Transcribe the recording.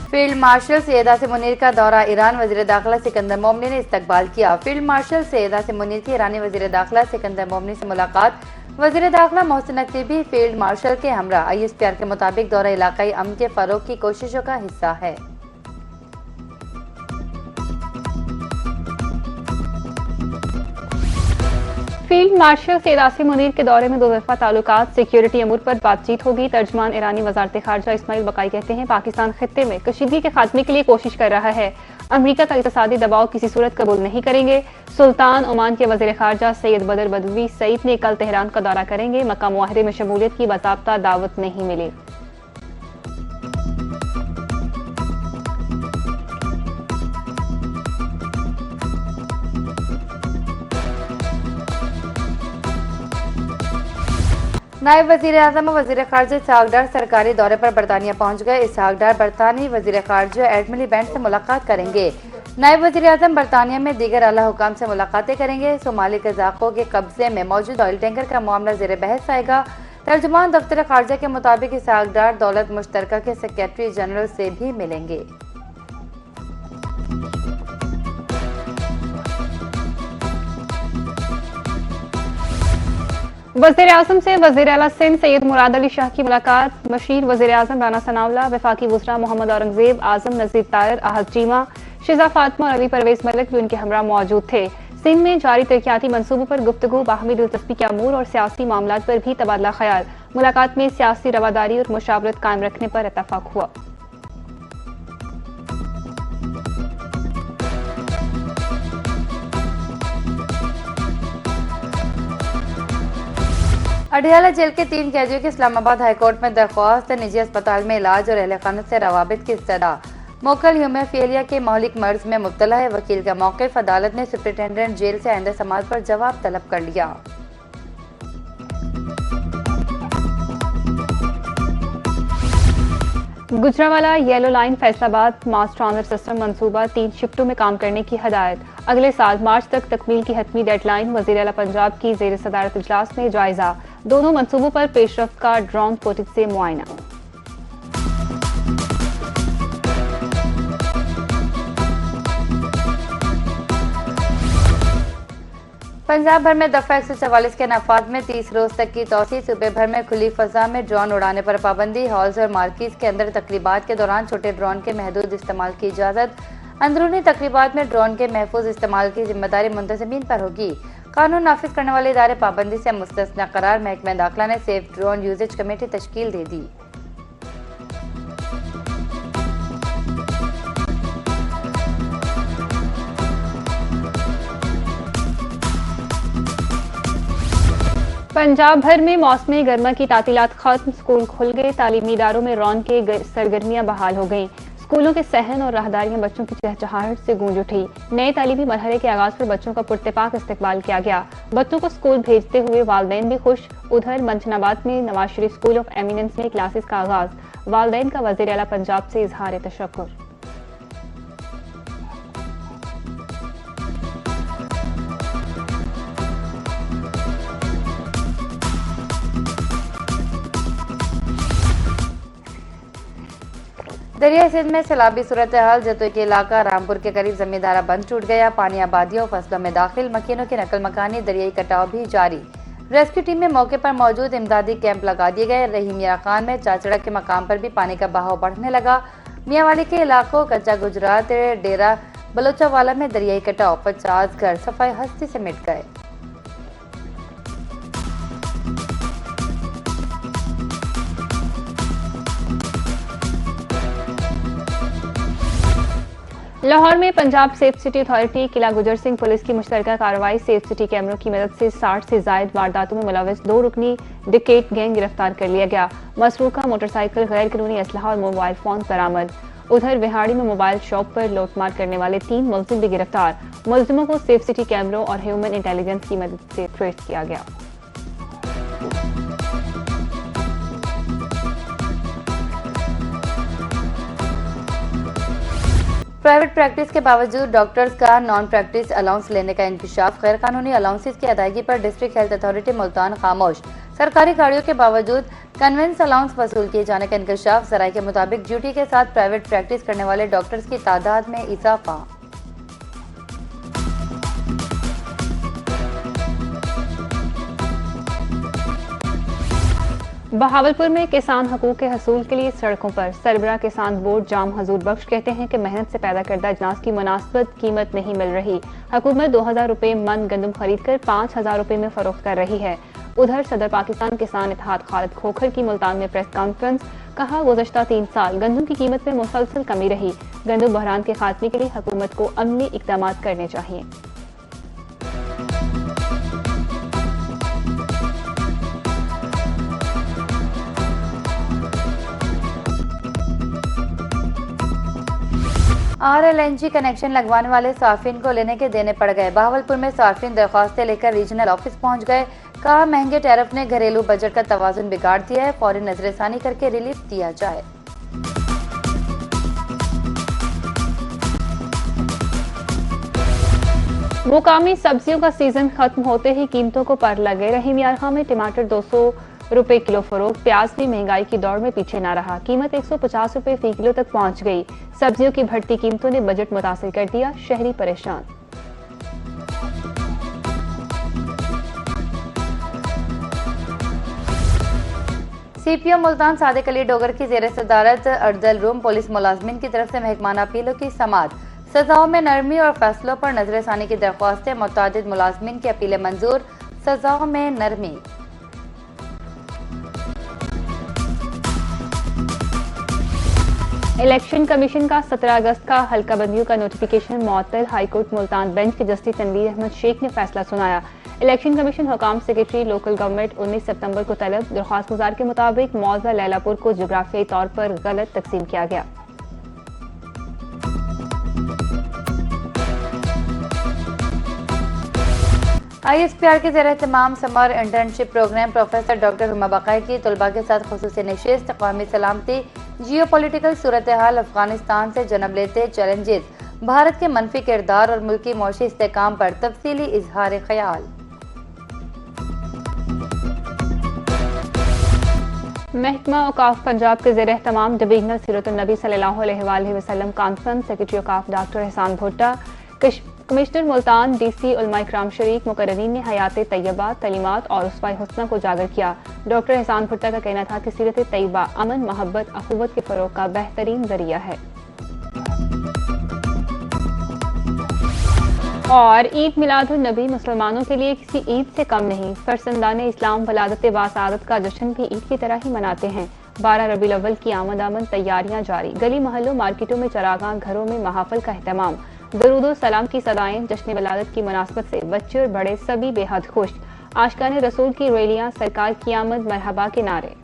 Field marshal Syed Asim Munir का दौरा Iran. वज़ीर दाखिला सिकंदर मोमनी ने इस्तकबाल किया। फील्ड मार्शल सैयद आसिम मुनीर की ईरानी वज़ीर दाखिला सिकंदर मोमनी से मुलाकात। वज़ीर दाखिला मोहसिन नकवी भी फील्ड मार्शल के हमरा। ISPR के मुताबिक दौरा इलाकाई अमन के फरोग की कोशिशों का हिस्सा है। फील्ड मार्शल सैयद आसिम मुनीर के दौरे में दो तरफा ताल्लुकात, सिक्योरिटी अमूर पर बातचीत होगी। तर्जमान ईरानी वजारत खारजा इस्माइल बकाई कहते हैं पाकिस्तान खित्ते में कशीदगी के खात्मे के लिए कोशिश कर रहा है। अमरीका का इक़्तिसादी दबाव किसी सूरत कबूल नहीं करेंगे। सुल्तान ओमान के वज़ीर खारजा सैयद बदर बदवी सईद ने कल तेहरान का दौरा करेंगे। मक्का मुआहदे में शमूलियत की बाकायदा दावत नहीं मिली। नायब वज़ीर आज़म और वज़ीर ख़ारजा इसहाक़ डार सरकारी दौरे पर बरतानिया पहुँच गए। इसहाक़ डार बरतानी वज़ीर ख़ारजा एडमिरल बैंड से मुलाकात करेंगे। नायब वज़ीर आज़म बरतानिया में दीगर आला हुकाम से मुलाकातें करेंगे। सोमाली कज़ाकों के कब्जे में मौजूद ऑयल टैंकर का मामला ज़ेर बहस आएगा। तर्जुमान दफ्तर ख़ारजा के मुताबिक इसहाक़ डार दौलत मुश्तरका के सेक्रेटरी जनरल से भी मिलेंगे। वज़ीर आज़म से वज़ीर आला सिंध सैयद मुराद अली शाह की मुलाकात। मशीर वज़ीर आज़म राना सनाउल्लाह, वफाकी वज़रा मोहम्मद औरंगज़ेब आज़म, नज़ीर ताहिर, आहद चीमा, शिजा फातिमा और अली परवेज मलिक भी उनके हमरा मौजूद थे। सिंध में जारी तरक्याती मंसूबों पर गुफ्तगू, बाहमी दिलचस्पी के अमूर और सियासी मामलात पर भी तबादला ख्याल। मुलाकात में सियासी रवादारी और मुशावरत कायम रखने पर इत्तफाक हुआ। अडयाला जेल के 3 कैदियों की इस्लामाबाद हाईकोर्ट में दरख्वास्त। निजी अस्पताल में इलाज और अहल खाना से रवाबित की इस्तदा। मोकल ह्यूमोफीलिया के मौलिक मर्ज में मुब्तला है। वकील का मौक़िफ़। अदालत ने सुप्रिंटेंडेंट जेल से आइंदा समाज पर जवाब तलब कर लिया। गुजरावाला येलो लाइन फैसलाबाद मास ट्रांजिट सिस्टम मंसूबा 3 शिफ्टों में काम करने की हदायत। अगले साल मार्च तक तकमील की हतमी डेडलाइन। वज़ीर आला पंजाब की ज़ेर सदारत इजलास में जायजा। दोनों मंसूबों पर पेशरफ्त का ड्रोन फुटेज से मुआयना। पंजाब भर में दफा 144 के नफाज में 30 रोज तक की तौसीह। सूबे भर में खुली फजा में ड्रोन उड़ाने पर पाबंदी। हॉल्स और मार्किज के अंदर तकरीबात के दौरान छोटे ड्रोन के महदूद इस्तेमाल की इजाज़त। अंदरूनी तकरीबात में ड्रोन के महफूज इस्तेमाल की जिम्मेदारी मुंतज़मीन पर होगी। कानून नाफिज करने वाले इदारे पाबंदी से मुस्तस्ना करार। महकमा दाखिला ने सेफ ड्रोन यूजेज कमेटी तश्कील दे दी। पंजाब भर में मौसमी गर्मा की तातीलात खत्म। स्कूल खुल गए। तालीमी इदारों में रौन के सरगर्मियां बहाल हो गईं। स्कूलों के सहन और राहदारियां बच्चों की चहचहाहट से गूंज उठी। नए तालीमी मरहले के आगाज पर बच्चों का पुरतपाक इस्तकबाल किया गया। बच्चों को स्कूल भेजते हुए वालदैन भी खुश। उधर मंचनाबाद में Nawaz Sharif school of eminence में क्लासेस का आगाज। वालदैन का वज़ीर आला पंजाब से इजहार तशक्कुर। दरिया सिंध में सैलाबी सूरत हाल। जतोई के इलाका रामपुर के करीब जमींदारा बंद टूट गया। पानी आबादियों फसलों में दाखिल। मकीनों की नकल मकानी। दरियाई कटाव भी जारी। रेस्क्यू टीम में मौके पर मौजूद। इमदादी कैंप लगा दिए गए। रहीम यारा खान में चाचड़ा के मकाम पर भी पानी का बहाव बढ़ने लगा। मियांवाली के इलाकों कच्चा गुजरात डेरा बलोचावाला में दरियाई कटाव। 50 घर सफाई हस्ती से मिट गए। लाहौर में पंजाब सेफ सिटी अथॉरिटी किला गुजर सिंह पुलिस की मुश्तरका कार्रवाई। सेफ सिटी कैमरों की मदद से 60 से जायद वारदातों में मुलविस 2 रुकनी डिकेट गैंग गिरफ्तार कर लिया गया। मसरूका मोटरसाइकिल, गैर कानूनी असलहा और मोबाइल फोन बरामद। उधर विहाड़ी में मोबाइल शॉप पर लूटमार करने वाले 3 मुलजिम भी गिरफ्तार। मुलजिमों को सेफ सिटी कैमरों और ह्यूमन इंटेलिजेंस की मदद से ट्रेस किया गया। प्राइवेट प्रैक्टिस के बावजूद डॉक्टर्स का नॉन प्रैक्टिस अलाउंस लेने का इंकशाफ। गैर कानूनी अलाउंसेस की अदायगी पर डिस्ट्रिक्ट हेल्थ अथॉरिटी मुल्तान खामोश। सरकारी गाड़ियों के बावजूद कन्वेंस अलाउंस वसूल किए जाने का इंकशाफ। जराये के मुताबिक ड्यूटी के साथ प्राइवेट प्रैक्टिस करने वाले डॉक्टर्स की तादाद में इजाफा। बहावलपुर में किसान हकूक के हसूल के लिए सड़कों पर। सरबरा किसान बोर्ड जाम हजूर बख्श कहते हैं कि मेहनत से पैदा करदा अजनास की मुनासिबत कीमत नहीं मिल रही। हुकूमत 2000 रुपए मन गंदम खरीद कर 5000 रुपए में फरोख्त कर रही है। उधर सदर पाकिस्तान किसान इत्तेहाद खालिद खोखर की मुल्तान में प्रेस कॉन्फ्रेंस। कहा, गुज़श्ता 3 साल गंदम की कीमत में मुसलसल कमी रही। गंदम बहरान के खात्मे के लिए हुकूमत को अमली इकदाम करने चाहिए। RLNG कनेक्शन लगवाने वाले सार्फिन को लेने के देने पड़ गए। बहावलपुर में सार्फिन दरख्वास्तें लेकर रीजनल ऑफिस पहुंच गए। कहा, महंगे टैरिफ ने घरेलू बजट का तवाजुन बिगाड़ दिया है, फौरी नजरसानी करके रिलीफ दिया जाए। मुकामी सब्जियों का सीजन खत्म होते ही कीमतों को पर लगे। रहीम यार खां में टमाटर 200 रुपए किलो फरोख्त। प्याज भी महंगाई की दौड़ में पीछे ना रहा। कीमत 150 रुपए फी किलो तक पहुंच गई। सब्जियों की बढ़ती कीमतों ने बजट मुतासिर कर दिया, शहरी परेशान। CPO मुल्तान सादिक अली डोगर की जेर सदारत अर्दल रूम पुलिस मुलाजमिन की तरफ से महकमाना अपीलों की समाअत। सजाओं में नरमी और फैसलों पर नजरसानी की दरख्वास्तें। मुतादिद मुलाजमिन की अपीलें मंजूर। सजाओं में नरमी। इलेक्शन कमीशन का 17 अगस्त का हल्का बंदियों का नोटिफिकेशन मुअत्तल। हाईकोर्ट मुल्तान बेंच के जस्टिस तनवीर अहमद शेख ने फैसला सुनाया। इलेक्शन कमीशन हुकाम सेक्रेटरी लोकल गवर्नमेंट 19 सितंबर को तलब। दरख्वास्त गुजार के मुताबिक मौजा लैलापुर को जोग्राफियाई तौर पर गलत तकसीम किया गया। ISPR के ज़ेर एहतमाम summer internship program professor doctor Huma Baqai की तलबा के साथ खुसूसी नशिस्त। कौमी सलामती, जियोपॉलिटिकल सूरत हाल, अफगानिस्तान से जन्म लेते चैलेंजेस, भारत के मनफी किरदार और मुल्की मौशी इस्तेकाम पर तफसीली इजहार ख्याल। महकमा औकाफ पंजाब के ज़ेर एहतमाम डिवीजनल सीरतुन नबी सल्लल्लाहु अलैहि वसल्लम कॉन्फ्रेंस। सेक्रेटरी औकाफ डॉक्टर एहसान भुट्टा, कमिश्नर मुल्तान, DC उलमा इकराम शरीक मुकर्ररीन ने हयात तैयबा, तलीमात और उसवाए हुस्ना को उजागर किया। डॉक्टर एहसान भुट्टा का कहना था कि सीरत तैयबा अमन, मोहब्बत, अखुवत के फरोग का बेहतरीन जरिया है। और ईद मिलादुन नबी मुसलमानों के लिए किसी ईद से कम नहीं। फरसंदान इस्लाम वलादत वासादत का जश्न भी ईद की तरह ही मनाते हैं। 12 रबीउल अव्वल की आमद तैयारियां जारी। गली मोहल्लों, मार्केटों में चरागाह, घरों में महाफल का एहतमाम। दरूद सलाम की सदाएं। जश्न वलादत की मुनासबत से बच्चे और बड़े सभी बेहद खुश। आशिकाने रसूल की रैलियां, सरकार की आमद मरहबा के नारे।